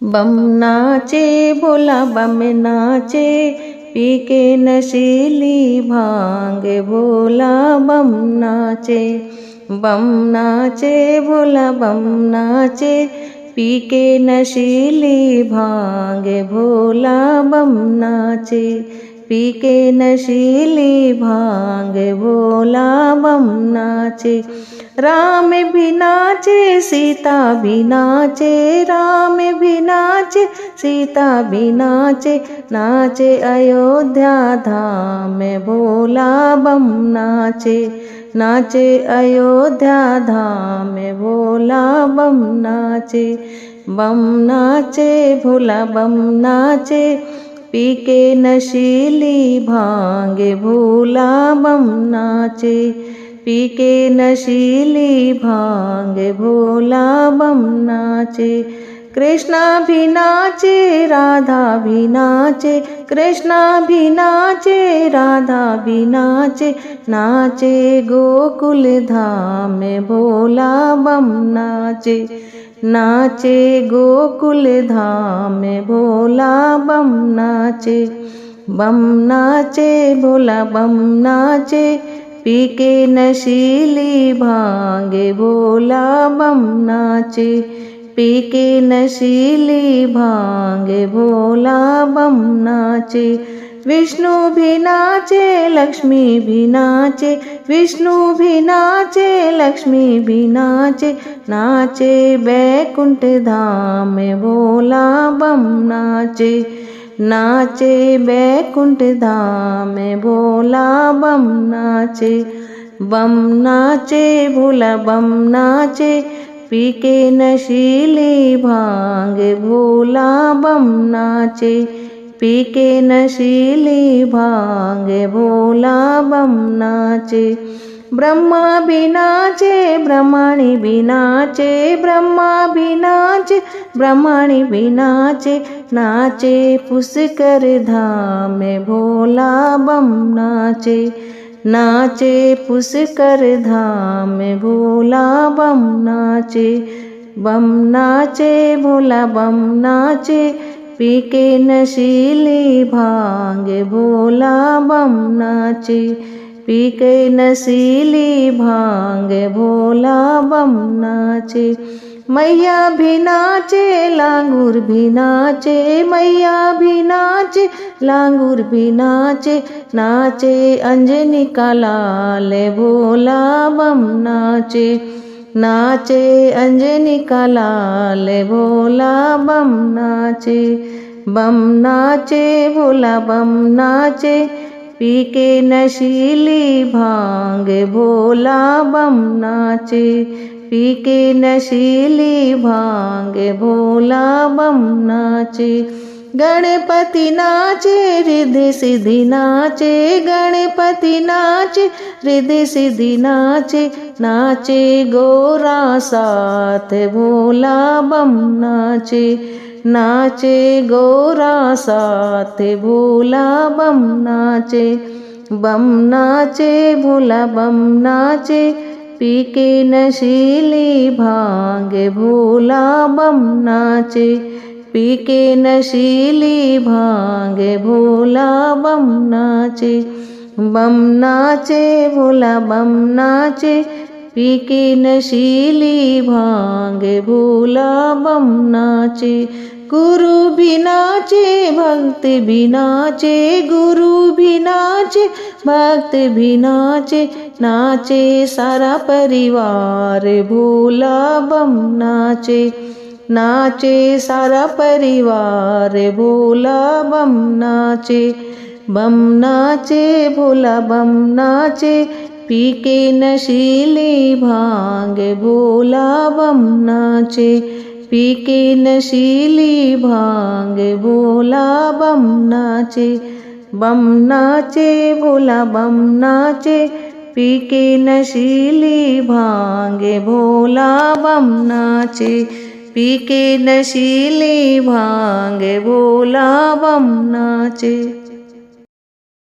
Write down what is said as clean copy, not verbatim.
बम नाचे भोला बम नाचे, पी के नशीली भांग भोला बम नाचे। बम नाचे भोला बम नाचे, पी के नशीली भांग भोला बम नाचे। पी के नशीली भांग भोला बम नाचे। राम भी नाचे सीता भी नाचे, राम भी नाचे सीता भी नाचे, नाचे अयोध्या धाम में भोला बम नाचे। नाचे अयोध्या धाम में भोला बम नाचे। बम नाचे भोला बम नाचे, पी के नशीली भांग भोला बम नाचे। पी के नशीली भांग भोला बम नाचे। कृष्णा भी नाचे राधा भी नाचे, कृष्णा भी नाचे राधा भी नाचे, नाचे गोकुल धाम में भोला बम नाचे। नाचे गोकुल धाम में भोला बम नाचे। बम नाचे भोला बम नाचे, पी के नशीली भांग भोला बम नाचे। पी के नशीली भांग भोला बम नाचे। विष्णु भी नाचे लक्ष्मी भी नाचे, विष्णु भी नाचे लक्ष्मी भी नाचे, नाचे बैकुंठ धाम में भोला बम नाचे। नाचे बैकुंठ धाम में भोला बम नाचे। बम नाचे भोला बम नाचे, पी के नशीली भांग भोला बम नाचे। पी के नशीली भांग भोला बम नाचे। ब्रह्मा भी नाचे ब्रह्माणी भी नाचे, ब्रह्मा भी नाचे ब्रह्माणी भी नाचे, नाचे पुष्कर धाम में भोला बम नाचे। नाचे पुष्कर धाम में भोला बम नाचे। बम नाचे भोला बम नाचे, पी के नशीली भांग भोला बम नाचे। पी के नशीली भांग भोला बम नाचे। मैया भी नाचे लांगूर भी नाचे, मैया भी नाचे लांगूर भी नाचे, नाचे अंजनी का लाल भोला बम नाचे। नाचे अंजनी का लाल भोला बम नाचे। बम नाचे भोला बम नाचे, पी के नशीली भांग भोला बम नाचे। पी के नशीली भांग भोला बम नाचे। गणपति नाचे रिद्धि सिद्धि नाचे, गणपति नाचे रिद्धि सिद्धि नाचे, नाचे गोरा साथ भोला बम नाचे। नाचे गोरा साथ भोला बम नाचे। बम नाचे भोला बम नाचे, पी के नशीली भांग भोला बम नाचे। पी के नशीली भांग भोला बम नाचे। बम नाचे भोला बम नाचे, पी के नशीली भांग भोला बम नाचे। गुरु भी नाचे भक्त भी नाचे, गुरु भी नाचे भक्त भी नाचे, नाचे सारा परिवार भोला बम नाचे। नाचे सारा परिवार भोला बम नाचे। बम नाचे भोला बम नाचे, पी के नशीली भांग भोला बम नाचे। पी के नशीली भांग भोला बम नाचे। बम नाचे भोला बम नाचे, पी के नशीली भांग भोला बम नाचे। पी के नशीली भांग भोला बम नाचे।